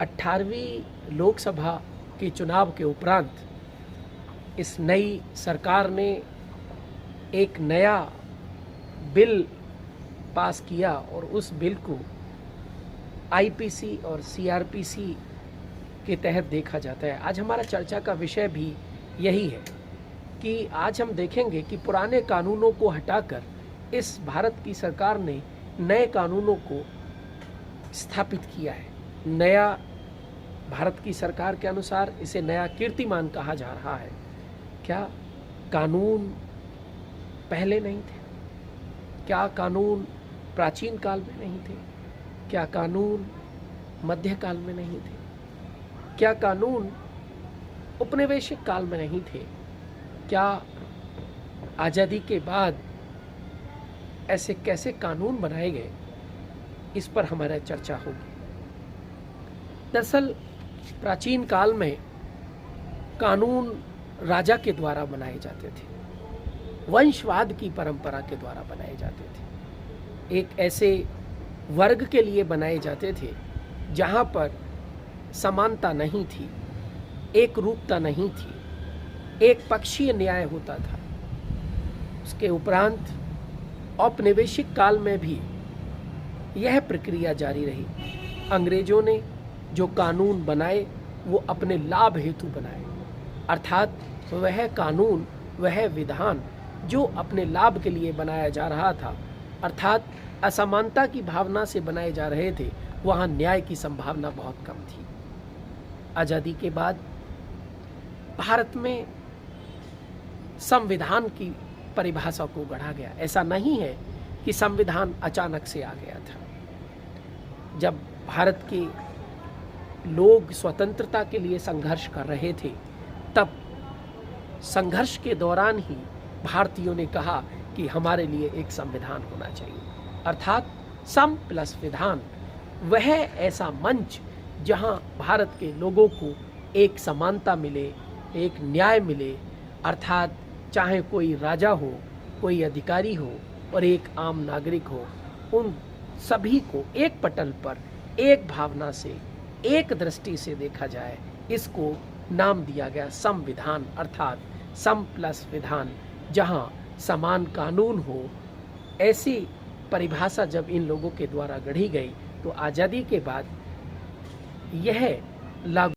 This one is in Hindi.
18वीं लोकसभा के चुनाव के उपरांत इस नई सरकार ने एक नया बिल पास किया और उस बिल को आईपीसी और सीआरपीसी के तहत देखा जाता है। आज हमारा चर्चा का विषय भी यही है कि आज हम देखेंगे कि पुराने कानूनों को हटाकर इस भारत की सरकार ने नए कानूनों को स्थापित किया है। नया भारत की सरकार के अनुसार इसे नया कीर्तिमान कहा जा रहा है। क्या कानून पहले नहीं थे? क्या कानून प्राचीन काल में नहीं थे? क्या कानून मध्यकाल में नहीं थे? क्या कानून उपनिवेशिक काल में नहीं थे? क्या आज़ादी के बाद ऐसे कैसे कानून बनाए गए? इस पर हमारा चर्चा होगी। दरअसल प्राचीन काल में कानून राजा के द्वारा बनाए जाते थे, वंशवाद की परंपरा के द्वारा बनाए जाते थे, एक ऐसे वर्ग के लिए बनाए जाते थे जहाँ पर समानता नहीं थी, एक रूपता नहीं थी, एक पक्षीय न्याय होता था। उसके उपरांत औपनिवेशिक काल में भी यह प्रक्रिया जारी रही। अंग्रेजों ने जो कानून बनाए वो अपने लाभ हेतु बनाए, अर्थात वह कानून, वह विधान जो अपने लाभ के लिए बनाया जा रहा था, अर्थात असमानता की भावना से बनाए जा रहे थे, वहाँ न्याय की संभावना बहुत कम थी। आज़ादी के बाद भारत में संविधान की परिभाषा को गढ़ा गया। ऐसा नहीं है कि संविधान अचानक से आ गया था। जब भारत के लोग स्वतंत्रता के लिए संघर्ष कर रहे थे, तब संघर्ष के दौरान ही भारतीयों ने कहा कि हमारे लिए एक संविधान होना चाहिए, अर्थात सम प्लस विधान, वह ऐसा मंच जहां भारत के लोगों को एक समानता मिले, एक न्याय मिले, अर्थात चाहे कोई राजा हो, कोई अधिकारी हो और एक आम नागरिक हो, उन सभी को एक पटल पर एक भावना से, एक दृष्टि से देखा जाए। इसको नाम दिया गया संविधान, अर्थात सम प्लस विधान, जहां समान कानून हो। ऐसी परिभाषा जब इन लोगों के द्वारा गढ़ी गई तो आज़ादी के बाद यह लागू